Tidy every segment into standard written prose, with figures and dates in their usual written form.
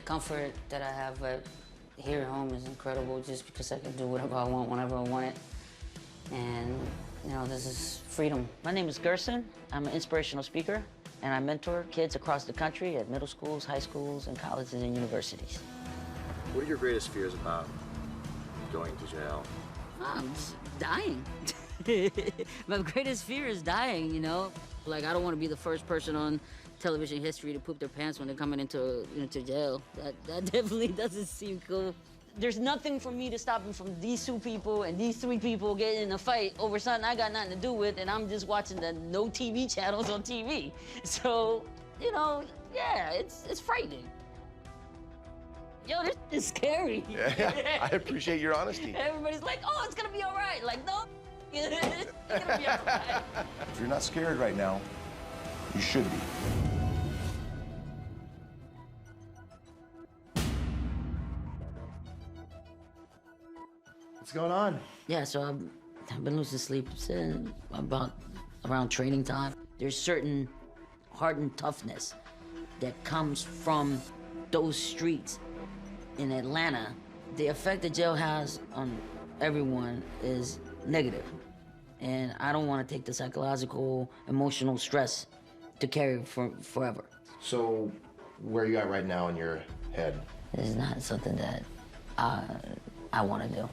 comfort that I have here at home is incredible, just because I can do whatever I want, whenever I want it. And, you know, this is freedom. My name is Gerson. I'm an inspirational speaker, and I mentor kids across the country at middle schools, high schools, and colleges and universities. What are your greatest fears about going to jail? I'm just dying. My greatest fear is dying, you know? Like, I don't want to be the first person on television history to poop their pants when they're coming into jail. That definitely doesn't seem cool. There's nothing for me to stop him from these two people and these three people getting in a fight over something I got nothing to do with, and I'm just watching the no TV channels on TV. So, you know, yeah, it's frightening. Yo, this is scary. Yeah, I appreciate your honesty. Everybody's like, oh, it's gonna be all right. Like, no, it's gonna be all right. If you're not scared right now, you should be. What's going on? Yeah, so I've been losing sleep since about around training time. There's certain hardened toughness that comes from those streets in Atlanta. The effect the jail has on everyone is negative. And I don't want to take the psychological, emotional stress to carry for forever. So, where are you at right now in your head? It's not something that I want to do.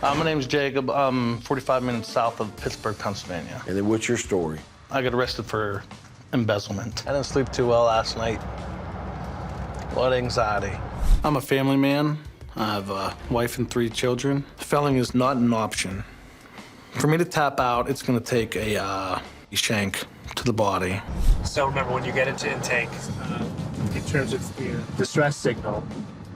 My name's Jacob. I'm 45 minutes south of Pittsburgh, Pennsylvania. And then what's your story? I got arrested for embezzlement. I didn't sleep too well last night. A lot of anxiety. I'm a family man. I have a wife and 3 children. Felling is not an option. For me to tap out, it's gonna take a shank to the body. So remember, when you get into intake, in terms of your distress signal,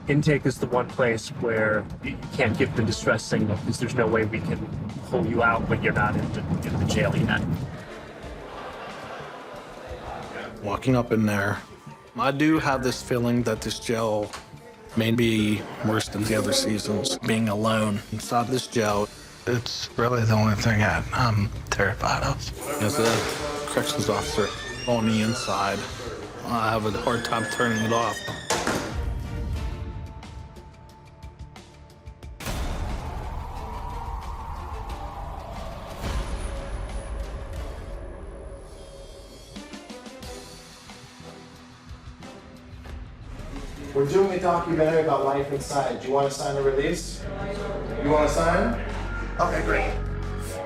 intake is the one place where you can't give the distress signal because there's no way we can pull you out when you're not in the jail yet. Walking up in there, I do have this feeling that this jail may be worse than the other seasons. Being alone inside this jail, it's really the only thing I'm terrified of. As a corrections officer on the inside, I have a hard time turning it off. We're doing a documentary about life inside. Do you want to sign a release? You want to sign? Okay, great.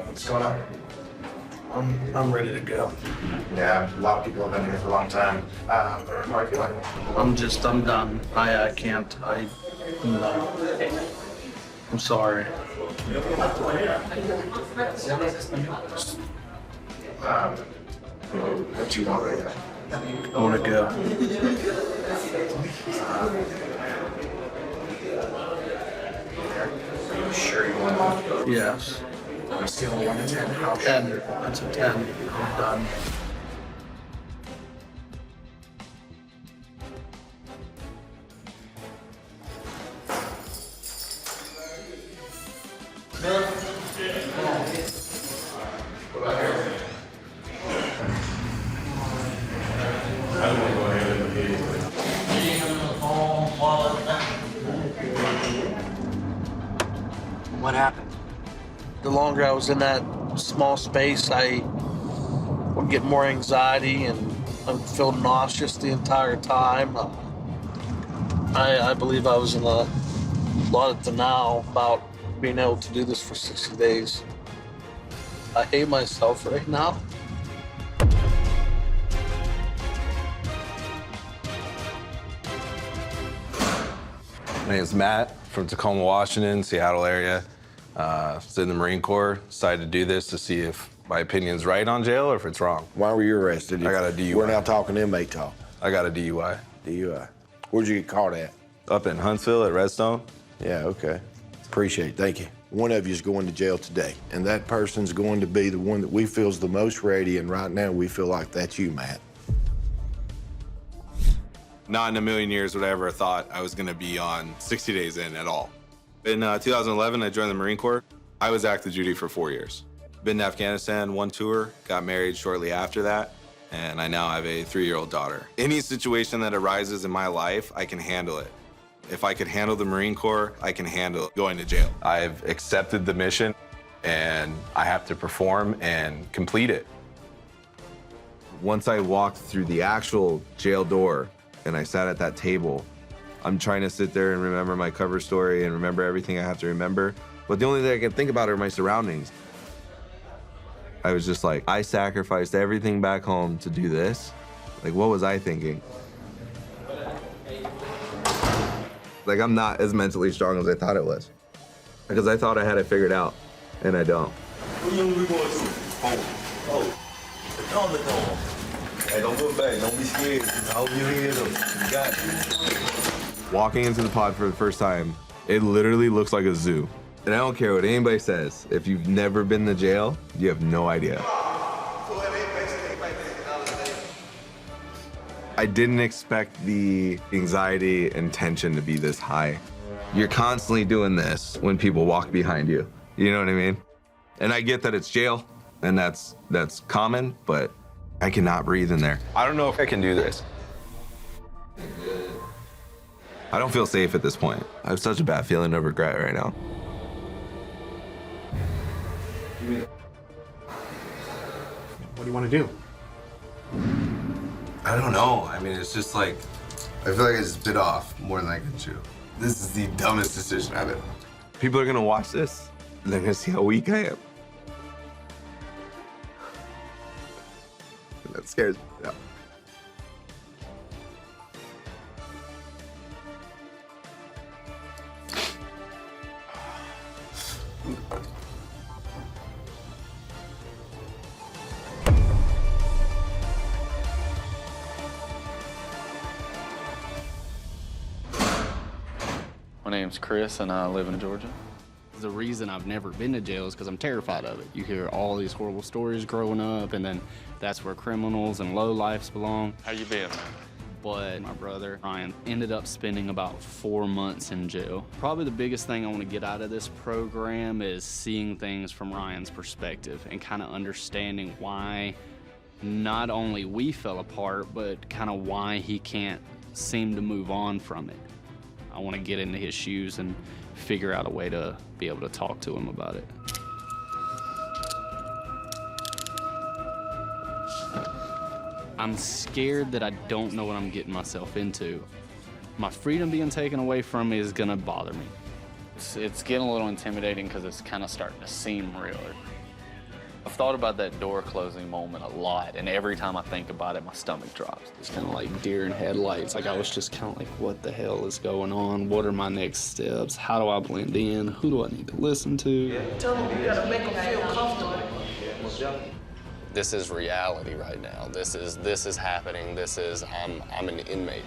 What's going on? I'm ready to go. Yeah, a lot of people have been here for a long time. How are you feeling? I'm done. I can't. No. I'm sorry. What do you want right now? I want to go. Are you sure you want to? Yes. On a scale of 1 to 10, how 10. That's a 10. I'm done. What happened? The longer I was in that small space, I would get more anxiety and I would feel nauseous the entire time. I believe I was in a lot of denial about being able to do this for 60 days. I hate myself right now. My name is Matt from Tacoma, Washington, Seattle area. Was in the Marine Corps. Decided to do this to see if my opinion's right on jail or if it's wrong. Why were you arrested? I got a DUI. We're now talking inmate talk. I got a DUI. DUI. Where'd you get caught at? Up in Huntsville at Redstone. Yeah, okay. Appreciate it. Thank you. One of you is going to jail today, and that person's going to be the one that we feel is the most ready, and right now we feel like that's you, Matt. Not in a million years would I ever thought I was gonna be on 60 days in at all. In 2011, I joined the Marine Corps. I was active duty for 4 years. Been to Afghanistan, one tour, got married shortly after that, and I now have a 3-year-old daughter. Any situation that arises in my life, I can handle it. If I could handle the Marine Corps, I can handle going to jail. I've accepted the mission, and I have to perform and complete it. Once I walked through the actual jail door and I sat at that table, I'm trying to sit there and remember my cover story and remember everything I have to remember. But the only thing I can think about are my surroundings. I was just like, I sacrificed everything back home to do this. Like, what was I thinking? Like, I'm not as mentally strong as I thought it was. Because I thought I had it figured out, and I don't. Where we going to? Oh. On the door. Hey, don't look back. Don't be scared. Hold your head up. You got it. Walking into the pod for the first time, it literally looks like a zoo. And I don't care what anybody says. If you've never been to jail, you have no idea. I didn't expect the anxiety and tension to be this high. You're constantly doing this when people walk behind you. You know what I mean? And I get that it's jail, and that's common, but I cannot breathe in there. I don't know if I can do this. I don't feel safe at this point. I have such a bad feeling of regret right now. What do you want to do? I don't know. I mean, it's just like, I feel like I just bit off more than I can chew. This is the dumbest decision I've ever. People are gonna watch this, and they're gonna see how weak I am. That scares me. Yeah. My name's Chris, and I live in Georgia. The reason I've never been to jail is because I'm terrified of it. You hear all these horrible stories growing up, and then that's where criminals and lowlifes belong. How you been, man? But my brother, Ryan, ended up spending about 4 months in jail. Probably the biggest thing I want to get out of this program is seeing things from Ryan's perspective and kind of understanding why not only we fell apart, but kind of why he can't seem to move on from it. I want to get into his shoes and figure out a way to be able to talk to him about it. I'm scared that I don't know what I'm getting myself into. My freedom being taken away from me is gonna bother me. It's getting a little intimidating because it's kind of starting to seem real. I've thought about that door closing moment a lot, and every time I think about it, my stomach drops. It's kind of like deer in headlights. Like I was just kind of like, what the hell is going on? What are my next steps? How do I blend in? Who do I need to listen to? Tell them you gotta make them feel comfortable. This is reality right now. This is happening. I'm an inmate.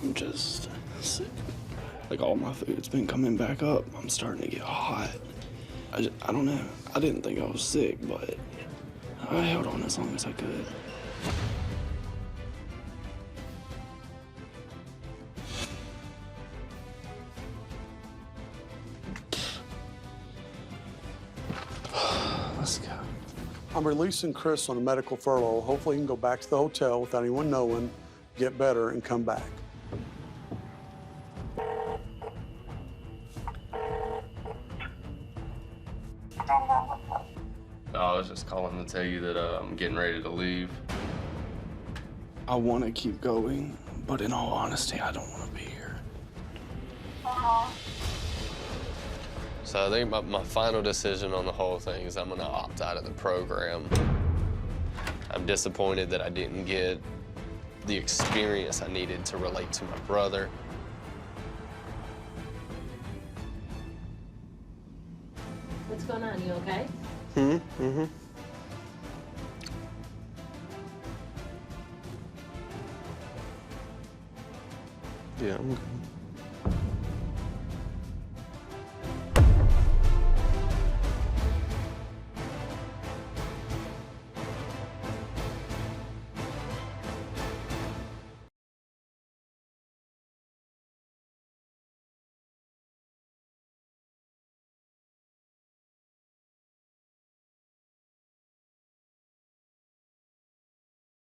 I'm just sick. Like all my food's been coming back up. I'm starting to get hot. I don't know. I didn't think I was sick, but I held on as long as I could. Let's go. I'm releasing Chris on a medical furlough. Hopefully he can go back to the hotel without anyone knowing, get better, and come back. I was just calling to tell you that I'm getting ready to leave. I want to keep going, but in all honesty, I don't want to be here. So I think my final decision on the whole thing is I'm gonna opt out of the program. I'm disappointed that I didn't get the experience I needed to relate to my brother. going on? You okay? Mm-hmm. Yeah, I'm good.